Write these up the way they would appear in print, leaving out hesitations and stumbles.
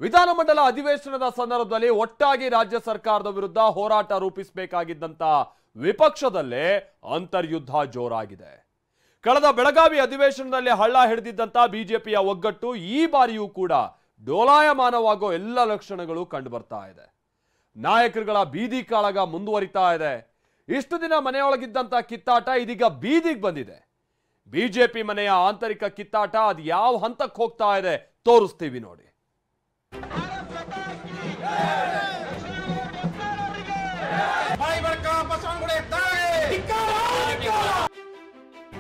ವಿಧಾನಮಂಡಲ ಅಧಿವೇಶನದ ಸಂದರ್ಭದಲ್ಲಿ ಒಟ್ಟಾಗಿ ರಾಜ್ಯ ಸರ್ಕಾರದ ವಿರುದ್ಧ ಹೋರಾಟ ರೂಪಿಸಬೇಕಾಗಿದ್ದಂತ ವಿಪಕ್ಷದಲ್ಲೇ ಅಂತರ್ಯುದ್ಧ ಜೋರಾಗಿದೆ. ಕಳೆದ ಬೆಳಗಾವಿ ಅಧಿವೇಶನದಲ್ಲಿ ಹಳ್ಳ ಹಿಡಿದಿದ್ದಂತ ಬಿಜೆಪಿಯ ಒಗ್ಗಟ್ಟು ಈ ಬಾರಿಯೂ ಕೂಡ ಡೋಲಾಯಮಾನವಾಗೋ ಎಲ್ಲ ಲಕ್ಷಣಗಳು ಕಂಡು ಬರ್ತಾ ಇದೆ. ನಾಯಕರುಗಳ ಬೀದಿ ಕಾಳಗ ಮುಂದುವರಿತಾ ಇದೆ. ಇಷ್ಟು ದಿನ ಮನೆಯೊಳಗಿದ್ದಂತ ಕಿತ್ತಾಟ ಇದೀಗ ಬೀದಿಗೆ ಬಂದಿದೆ. ಬಿಜೆಪಿ ಮನೆಯ ಆಂತರಿಕ ಕಿತ್ತಾಟ ಅದು ಯಾವ ಹಂತಕ್ಕೆ ಹೋಗ್ತಾ ಇದೆ ತೋರಿಸ್ತೀವಿ ನೋಡಿ.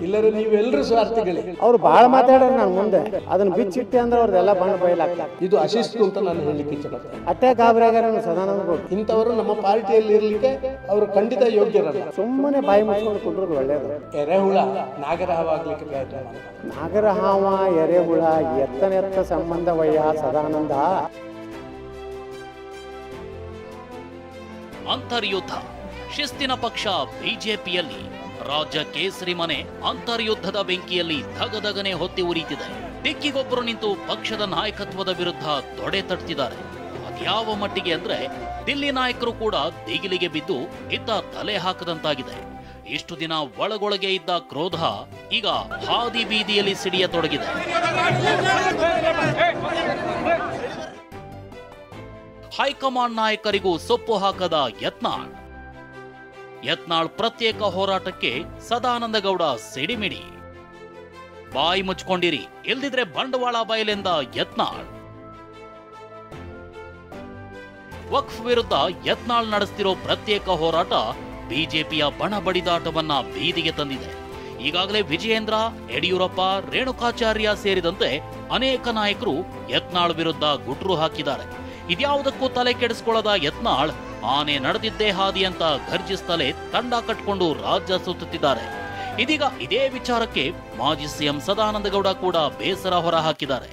ಇಲ್ಲರೂ ನೀವೆಲ್ಲರೂ ಸ್ವಾರ್ಥಿಗಳೇ. ಅವ್ರು ಬಹಳ ಮಾತಾಡೋರು ನಾನು ಮುಂದೆ ಅದನ್ನ ಬಿಚ್ಚಿಟ್ಟೆ ಅಂದ್ರೆ ಅವ್ರದೆಲ್ಲ ಬಣ್ಣ ಬಯಲಾಗ್ತದೆ. ಇದು ಅಶಿಸ್ತು ಅಂತ ನಾನು ಹೇಳಲಿಕ್ಕೆ ಇಷ್ಟಪಡ್ತೇನೆ. ಅಟ್ಟೆ ಗಾಬರಿಯಾಗಾರ ಸದಾನಂದ ಗೌಡ ಇಂಥವರು ನಮ್ಮ ಪಾರ್ಟಿಯಲ್ಲಿ ಇರ್ಲಿಕ್ಕೆ ಅವರು ಖಂಡಿತ ಯೋಗ್ಯರಲ್ಲ. ಸುಮ್ಮನೆ ಬಾಯಿ ಮುಚ್ಕೊಂಡು ಕುಂಡ್ರದು ಒಳ್ಳೇದು. ಎರೆಹುಳ ನಾಗರಹವಾಗ್ಲಿಕ್ಕೆ ಪ್ರಯತ್ನ ಮಾಡ್ತಾರೆ. ನಾಗರಹಾವ ಎರೆಹುಳ ಎತ್ತನೆತ್ತ ಸಂಬಂಧವಯ್ಯ ಸದಾನಂದ. ಅಂತರ್ಯುದ್ಧ ಶಿಸ್ತಿನ ಪಕ್ಷ ಬಿಜೆಪಿಯಲ್ಲಿ ರಾಜ್ಯ ಕೇಸರಿ ಮನೆ ಅಂತರ್ಯುದ್ಧದ ಬೆಂಕಿಯಲ್ಲಿ ಧಗಧಗನೆ ಹೊತ್ತಿ ಉರಿತಿದೆ. ಡಿಕ್ಕಿಗೊಬ್ಬರು ನಿಂತು ಪಕ್ಷದ ನಾಯಕತ್ವದ ವಿರುದ್ಧ ತೊಡೆ ತಟ್ತಿದ್ದಾರೆ. ಅದ್ಯಾವ ಮಟ್ಟಿಗೆ ಅಂದ್ರೆ ದಿಲ್ಲಿ ನಾಯಕರು ಕೂಡ ದಿಗಿಲಿಗೆ ಬಿದ್ದು ಇದ್ದ ತಲೆ ಹಾಕದಂತಾಗಿದೆ. ಇಷ್ಟು ದಿನ ಒಳಗೊಳಗೆ ಇದ್ದ ಕ್ರೋಧ ಈಗ ಹಾದಿ ಬೀದಿಯಲ್ಲಿ ಸಿಡಿಯತೊಡಗಿದೆ. ಹೈಕಮಾಂಡ್ ನಾಯಕರಿಗೂ ಸೊಪ್ಪು ಹಾಕದ ಯತ್ನಾಳ್ ಪ್ರತ್ಯೇಕ ಹೋರಾಟಕ್ಕೆ ಸದಾನಂದ ಗೌಡ ಸಿಡಿಮಿಡಿ. ಬಾಯಿ ಮುಚ್ಕೊಂಡಿರಿ, ಇಲ್ದಿದ್ರೆ ಬಂಡವಾಳ ಬಯಲೆಂದ ಯತ್ನಾಳ್. ವಕ್ಫ್ ವಿರುದ್ಧ ಯತ್ನಾಳ್ ನಡೆಸ್ತಿರೋ ಪ್ರತ್ಯೇಕ ಹೋರಾಟ ಬಿಜೆಪಿಯ ಬಣ ಬಡಿದಾಟವನ್ನ ಬೀದಿಗೆ ತಂದಿದೆ. ಈಗಾಗಲೇ ವಿಜಯೇಂದ್ರ, ಯಡಿಯೂರಪ್ಪ, ರೇಣುಕಾಚಾರ್ಯ ಸೇರಿದಂತೆ ಅನೇಕ ನಾಯಕರು ಯತ್ನಾಳ್ ವಿರುದ್ಧ ಗುಟ್ರು ಹಾಕಿದ್ದಾರೆ. ಇದ್ಯಾವುದಕ್ಕೂ ತಲೆ ಕೆಡಿಸಿಕೊಳ್ಳದ ಯತ್ನಾಳ್ ಆನೆ ನಡೆದಿದ್ದೇ ಹಾದಿ ಅಂತ ಘರ್ಜಿಸ್ತಲೇ ತಂಡ ಕಟ್ಕೊಂಡು ರಾಜ್ಯ ಸುತ್ತುತ್ತಿದ್ದಾರೆ. ಇದೀಗ ಇದೇ ವಿಚಾರಕ್ಕೆ ಮಾಜಿ ಸಿಎಂ ಸದಾನಂದ ಗೌಡ ಕೂಡ ಬೇಸರ ಹೊರ ಹಾಕಿದ್ದಾರೆ.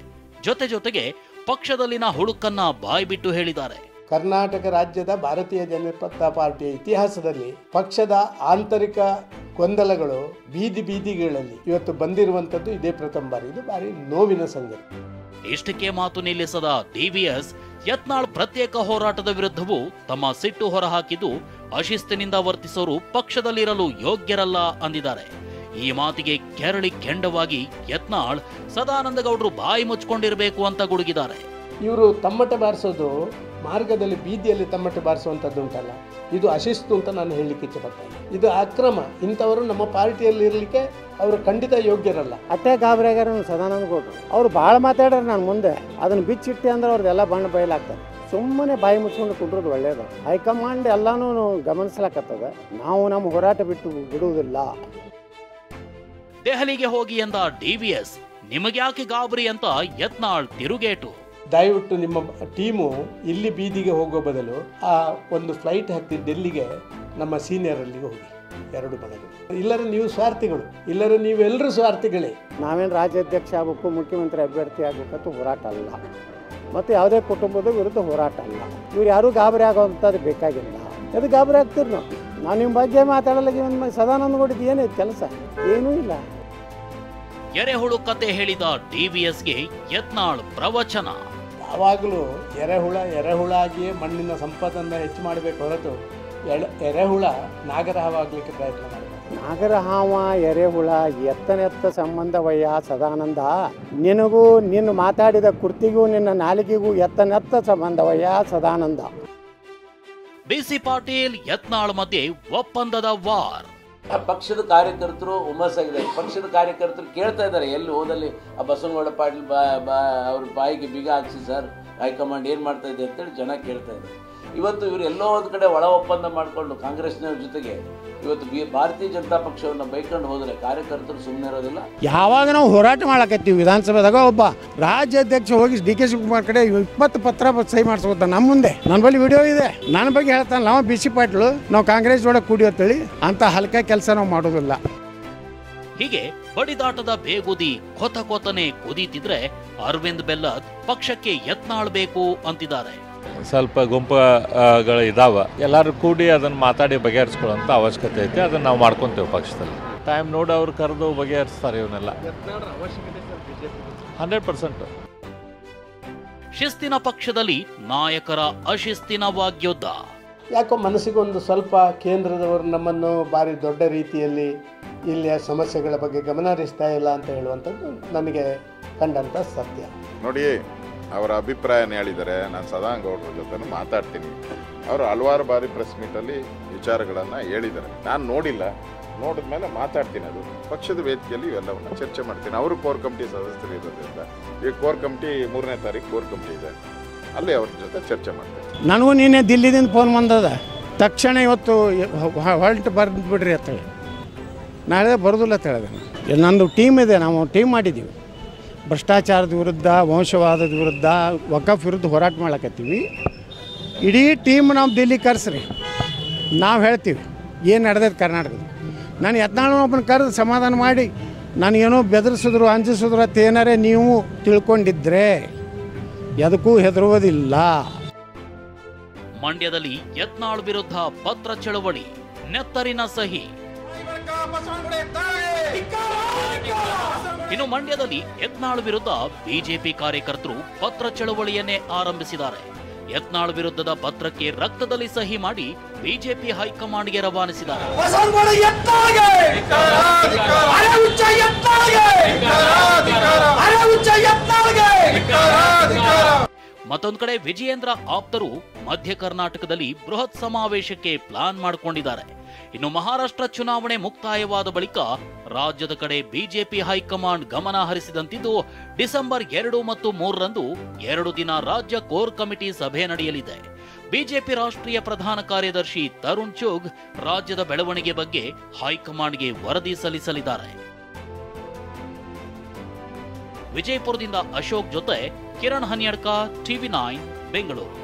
ಜೊತೆಗೆ ಪಕ್ಷದಲ್ಲಿನ ಹುಳುಕನ್ನ ಬಾಯ್ಬಿಟ್ಟು ಹೇಳಿದ್ದಾರೆ. ಕರ್ನಾಟಕ ರಾಜ್ಯದ ಭಾರತೀಯ ಜನತಾ ಪಾರ್ಟಿಯ ಇತಿಹಾಸದಲ್ಲಿ ಪಕ್ಷದ ಆಂತರಿಕ ಗೊಂದಲಗಳು ಬೀದಿಗಳಲ್ಲಿ ಇವತ್ತು ಬಂದಿರುವಂತದ್ದು ಇದೇ ಪ್ರಥಮ ಬಾರಿ. ಇದು ಭಾರಿ ನೋವಿನ ಸಂಗತಿ. ಇಷ್ಟಕ್ಕೆ ಮಾತು ನಿಲ್ಲಿಸದ ಡಿವಿಎಸ್ ಯತ್ನಾಳ್ ಪ್ರತ್ಯೇಕ ಹೋರಾಟದ ವಿರುದ್ಧವೂ ತಮ್ಮ ಸಿಟ್ಟು ಹೊರಹಾಕಿದ್ದು ಅಶಿಸ್ತಿನಿಂದ ವರ್ತಿಸೋರು ಪಕ್ಷದಲ್ಲಿರಲು ಯೋಗ್ಯರಲ್ಲ ಅಂದಿದ್ದಾರೆ. ಈ ಮಾತಿಗೆ ಕೆರಳಿ ಕೆಂಡವಾಗಿ ಯತ್ನಾಳ್ ಸದಾನಂದ ಗೌಡರು ಬಾಯಿ ಮುಚ್ಕೊಂಡಿರಬೇಕು ಅಂತ ಗುಡುಗಿದ್ದಾರೆ. ಇವರು ತಮ್ಮಟ ಬಾರಿಸೋದು ಮಾರ್ಗದಲ್ಲಿ ಬೀದಿಯಲ್ಲಿ ತಮ್ಮಟ ಬಾರಿಸುವಂಥದ್ದು ಉಂಟಲ್ಲ, ಇದು ಅಶಿಸ್ತು ಅಂತ ನಾನು ಹೇಳಲಿಕ್ಕೆ ಇಷ್ಟಪಡ್ತೇನೆ. ಇದು ಅಕ್ರಮ. ಇಂಥವರು ನಮ್ಮ ಪಾರ್ಟಿಯಲ್ಲಿ ಇರಲಿಕ್ಕೆ ಅವರು ಖಂಡಿತ ಯೋಗ್ಯರಲ್ಲ. ಅಟ್ಟೆ ಗಾಬರಿಯಾಗಾರ ಸದಾನಂದ ಗೌಡರು ಅವ್ರು ಬಹಳ ಮಾತಾಡೋರು ನಾನು ಮುಂದೆ ಅದನ್ನ ಬಿಚ್ಚಿಟ್ಟೆ ಅಂದ್ರೆ ಅವ್ರದೆಲ್ಲ ಬಣ್ಣ ಬಯಲಾಗ್ತದೆ. ಸುಮ್ಮನೆ ಬಾಯಿ ಮುಚ್ಕೊಂಡು ಕುಂಡ್ರದು ಒಳ್ಳೇದು. ಹೈಕಮಾಂಡ್ ಎಲ್ಲಾನು ಗಮನಿಸ್ಲಾಕತ್ತದ. ನಾವು ನಮ್ಮ ಹೋರಾಟ ಬಿಡುವುದಿಲ್ಲ. ದೆಹಲಿಗೆ ಹೋಗಿ ಎಂದ ಡಿವಿಎಸ್ ನಿಮಗ್ಯಾಕೆ ಗಾಬರಿ ಅಂತ ಯತ್ನಾಳ್ ತಿರುಗೇಟು. ದಯವಿಟ್ಟು ನಿಮ್ಮ ಟೀಮು ಇಲ್ಲಿ ಬೀದಿಗೆ ಹೋಗೋ ಬದಲು ಆ ಒಂದು ಫ್ಲೈಟ್ ಹತ್ತಿ ಡೆಲ್ಲಿಗೆ ನಮ್ಮ ಸೀನಿಯರ್ ಅಲ್ಲಿಗೆ ಹೋಗಿ. ಎರಡು ಬಣಗಳು. ಇಲ್ಲರೂ ನೀವು ಸ್ವಾರ್ಥಿಗಳು. ಇಲ್ಲರೂ ನೀವೆಲ್ಲರೂ ಸ್ವಾರ್ಥಿಗಳೇ. ನಾವೇನು ರಾಜ್ಯಾಧ್ಯಕ್ಷ ಆಗಬೇಕು, ಮುಖ್ಯಮಂತ್ರಿ ಅಭ್ಯರ್ಥಿ ಆಗಬೇಕಂತ ಹೋರಾಟ ಅಲ್ಲ, ಮತ್ತು ಯಾವುದೇ ಕುಟುಂಬದ ವಿರುದ್ಧ ಹೋರಾಟ ಅಲ್ಲ. ಇವ್ರು ಯಾರೂ ಗಾಬರಿ ಆಗೋವಂಥದ್ದು ಬೇಕಾಗಿಲ್ಲ. ಅದು ಗಾಬರಿ ಆಗ್ತೀರಿ ನಾವು ನಿಮ್ಮ ಬಗ್ಗೆ ಮಾತಾಡಲ್ಲ. ಸದಾನಂದ ಗೌಡದ್ದು ಏನೈತೆ ಕೆಲಸ? ಏನೂ ಇಲ್ಲ. ಎರೆಹುಳು ಕತೆ ಹೇಳಿದ ಡಿವಿಎಸ್ಗೆ ಯತ್ನಾಳ್ ಪ್ರವಚನ. ಯಾವಾಗಲೂ ಎರೆಹುಳಾಗಿಯೇ ಮಣ್ಣಿನ ಸಂಪತ್ತನ್ನು ಹೆಚ್ಚು ಮಾಡಬೇಕು ಹೊರತು ಎರೆಹುಳ ನಾಗರಹವಾಗಲಿಕ್ಕೆ ಪ್ರಯತ್ನ ಮಾಡಬೇಕು. ನಾಗರಹಾವ ಎರೆಹುಳ ಎತ್ತನೆತ್ತ ಸಂಬಂಧವಯ್ಯ ಸದಾನಂದ. ನಿನಗೂ ನಿನ್ನ ಮಾತಾಡಿದ ಕೃತಿಗೂ ನಿನ್ನ ನಾಲಿಗೆಗೂ ಎತ್ತನೆತ್ತ ಸಂಬಂಧವಯ್ಯ ಸದಾನಂದ. ಬಿಸಿ ಪಾಟೀಲ್ ಯತ್ನಾಳ್ ಮಧ್ಯೆ ಒಪ್ಪಂದದ ವಾರ್. ಪಕ್ಷದ ಕಾರ್ಯಕರ್ತರು ಹುಮ್ಮಸ್ಸಾಗಿದ್ದಾರೆ. ಪಕ್ಷದ ಕಾರ್ಯಕರ್ತರು ಕೇಳ್ತಾ ಇದ್ದಾರೆ, ಎಲ್ಲಿ ಹೋದಲ್ಲಿ ಆ ಬಸವನಗೌಡ ಪಾಟೀಲ್ ಅವ್ರ ಬಾಯಿಗೆ ಬೀಗ ಹಾಕ್ಸಿ ಸರ್, ಹೈಕಮಾಂಡ್ ಏನು ಮಾಡ್ತಾ ಇದೆ ಅಂತೇಳಿ ಜನ ಕೇಳ್ತಾ ಇದ್ದಾರೆ. ಇವತ್ತು ಇವರು ಎಲ್ಲೋ ಒಂದು ಕಡೆ ಒಳ ಒಪ್ಪಂದ ಮಾಡಿಕೊಂಡು ಕಾಂಗ್ರೆಸ್ನವ್ರ ಜೊತೆಗೆ ಇವತ್ತು ಭಾರತೀಯ ಜನತಾ ಪಕ್ಷವನ್ನು ಬೈಕೊಂಡು ಹೋದರೆ ಕಾರ್ಯಕರ್ತರು ಸುಮ್ಮನೆ ಇರೋದಿಲ್ಲ. ಯಾವಾಗ ನಾವು ಹೋರಾಟ ಮಾಡಕತ್ತೀವಿ ವಿಧಾನಸಭೆದಾಗ ಒಬ್ಬ ರಾಜ್ಯಾಧ್ಯಕ್ಷ ಹೋಗಿ ಡಿ.ಕೆ. ಶಿವಕುಮಾರ್ ಕಡೆ 20 ಪತ್ರ ಸಹಿ ಮಾಡಿಸ್ಕೊತ ನಮ್ಮ ಮುಂದೆ ನನ್ನ ಬಳಿ ವಿಡಿಯೋ ಇದೆ. ನನ್ನ ಬಗ್ಗೆ ಹೇಳ್ತಾನೆ ನಾವು ಬಿಸಿ ಪಾಟೀಲು ನಾವು ಕಾಂಗ್ರೆಸ್ ಜೋಡ ಕೂಡಿ ಅಂತೇಳಿ ಅಂತ ಹಲ್ಕ ಕೆಲಸ ನಾವು ಮಾಡೋದಿಲ್ಲ. ಹೀಗೆ ಬಡಿದಾಟದ ಬೇಗುದಿ ಕೊತನೆ ಕುದೀತಿದ್ರೆ ಅರವಿಂದ್ ಬೆಲ್ಲದ್ ಪಕ್ಷಕ್ಕೆ ಯತ್ನಾಳ್ ಬೇಕು ಅಂತಿದ್ದಾರೆ. ಸ್ವಲ್ಪ ಗುಂಪುಗಳು ಇದಾವೆ, ಎಲ್ಲರೂ ಕೂಡಿ ಅದನ್ನು ಮಾತಾಡಿ ಬಗೆಹರಿಸ್ಕೊಳ್ಳೋಂಥ ಅವಶ್ಯಕತೆ ಐತೆ. ಅದನ್ನು ನಾವು ಮಾಡ್ಕೊತೇವೆ ಪಕ್ಷದಲ್ಲಿ. ಟೈಮ್ ನೋಡಿ ಅವ್ರು ಕರೆದು ಬಗೆಹರಿಸ್ತಾರೆ ಇವನ್ನೆಲ್ಲ. 100%. ಶಿಸ್ತಿನ ಪಕ್ಷದಲ್ಲಿ ನಾಯಕರ ಅಶಿಸ್ತಿನ ವಾಗ್ಯುದ್ಧ. ಯಾಕೋ ಮನಸ್ಸಿಗೊಂದು ಸ್ವಲ್ಪ ಕೇಂದ್ರದವರು ನಮ್ಮನ್ನು ಭಾರಿ ದೊಡ್ಡ ರೀತಿಯಲ್ಲಿ ಇಲ್ಲಿಯ ಸಮಸ್ಯೆಗಳ ಬಗ್ಗೆ ಗಮನ ಹರಿಸ್ತಾ ಇಲ್ಲ ಅಂತ ಹೇಳುವಂಥದ್ದು ನನಗೆ ಕಂಡಂಥ ಸತ್ಯ. ನೋಡಿ, ಅವರ ಅಭಿಪ್ರಾಯನ ಹೇಳಿದ್ದಾರೆ. ನಾನು ಸದಾನಗೌಡರ ಜೊತೆ ಮಾತಾಡ್ತೀನಿ. ಅವರು ಹಲವಾರು ಬಾರಿ ಪ್ರೆಸ್ ಮೀಟಲ್ಲಿ ವಿಚಾರಗಳನ್ನು ಹೇಳಿದ್ದಾರೆ. ನಾನು ನೋಡಿಲ್ಲ, ನೋಡಿದ ಮೇಲೆ ಮಾತಾಡ್ತೀನಿ. ಅದು ಪಕ್ಷದ ವೇದಿಕೆಯಲ್ಲಿ ಇವೆಲ್ಲವನ್ನು ಚರ್ಚೆ ಮಾಡ್ತೀನಿ. ಅವರು ಕೋರ್ ಕಮಿಟಿ ಸದಸ್ಯರು ಇರೋದ್ರಿಂದ ಈಗ ಕೋರ್ ಕಮಿಟಿ 3ನೇ ತಾರೀಕು ಕೋರ್ ಕಮಿಟಿ ಇದೆ, ಅಲ್ಲಿ ಅವ್ರ ಜೊತೆ ಚರ್ಚೆ ಮಾಡ್ತೀನಿ. ನನಗೂ ನಿನ್ನೆ ದಿಲ್ಲಿದಿಂದ ಫೋನ್ ಬಂದದ, ತಕ್ಷಣ ಇವತ್ತು ಹೊಲ್ಟ್ ಬರೆದು ಬಿಡ್ರಿ ಅಂತ ಹೇಳಿ. ನಾಳೆ ಬರೋದಿಲ್ಲ ಅಂತ ಹೇಳಿದೆ. ನಂದು ಟೀಮ್ ಇದೆ, ನಾವು ಟೀಮ್ ಮಾಡಿದ್ದೀವಿ. ಭ್ರಷ್ಟಾಚಾರದ ವಿರುದ್ಧ, ವಂಶವಾದದ ವಿರುದ್ಧ, ವಕಫ್ ವಿರುದ್ಧ ಹೋರಾಟ ಮಾಡಕತ್ತೀವಿ. ಇಡೀ ಟೀಮ್ ನಾವು ದಿಲ್ಲಿ ಕರೆಸ್ರಿ, ನಾವು ಹೇಳ್ತೀವಿ ಏನು ನಡೆದೈತೆ ಕರ್ನಾಟಕದ. ನಾನು ಯತ್ನಾಳನೊಬ್ಬನ ಕರೆದು ಸಮಾಧಾನ ಮಾಡಿ ನನಗೇನೋ ಬೆದರಿಸಿದ್ರು, ಅಂಜಿಸಿದ್ರು ಅಂತ ಏನಾರೇ ನೀವು ತಿಳ್ಕೊಂಡಿದ್ರೆ ಎದಕ್ಕೂ ಹೆದರುವುದಿಲ್ಲ. ಮಂಡ್ಯದಲ್ಲಿ ಯತ್ನಾಳ್ ವಿರುದ್ಧ ಪತ್ರ ಚಳವಳಿ, ನೆತ್ತರಿನ ಸಹಿ. ಇನ್ನು ಮಂಡ್ಯದಲ್ಲಿ ಯತ್ನಾಳ್ ವಿರುದ್ಧ ಬಿಜೆಪಿ ಕಾರ್ಯಕರ್ತರು ಪತ್ರ ಚಳವಳಿಯನ್ನೇ ಆರಂಭಿಸಿದ್ದಾರೆ. ಯತ್ನಾಳ್ ವಿರುದ್ಧದ ಪತ್ರಕ್ಕೆ ರಕ್ತದಲ್ಲಿ ಸಹಿ ಮಾಡಿ ಬಿಜೆಪಿ ಹೈಕಮಾಂಡ್ಗೆ ರವಾನಿಸಿದ್ದಾರೆ. ಮತ್ತೊಂದು ಕಡೆ ವಿಜಯೇಂದ್ರ ಆಪ್ತರು ಮಧ್ಯ ಕರ್ನಾಟಕದಲ್ಲಿ ಬೃಹತ್ ಸಮಾವೇಶಕ್ಕೆ ಪ್ಲಾನ್ ಮಾಡಿಕೊಂಡಿದ್ದಾರೆ. ಇನ್ನು ಮಹಾರಾಷ್ಟ್ರ ಚುನಾವಣೆ ಮುಕ್ತಾಯವಾದ ಬಳಿಕ ರಾಜ್ಯದ ಕಡೆ ಬಿಜೆಪಿ ಹೈಕಮಾಂಡ್ ಗಮನ ಹರಿಸಿದಂತಿದ್ದು, ಡಿಸೆಂಬರ್ 2 ಮತ್ತು 3ರಂದು 2 ದಿನ ರಾಜ್ಯ ಕೋರ್ ಕಮಿಟಿ ಸಭೆ ನಡೆಯಲಿದೆ. ಬಿಜೆಪಿ ರಾಷ್ಟ್ರೀಯ ಪ್ರಧಾನ ಕಾರ್ಯದರ್ಶಿ ತರುಣ್ ಚುಗ್ ರಾಜ್ಯದ ಬೆಳವಣಿಗೆ ಬಗ್ಗೆ ಹೈಕಮಾಂಡ್ಗೆ ವರದಿ ಸಲ್ಲಿಸಲಿದ್ದಾರೆ. ವಿಜಯಪುರದಿಂದ ಅಶೋಕ್ ಜೊತೆ ಕಿರಣ್ ಹನ್ಯಡ್ಕ, TV9 ಬೆಂಗಳೂರು.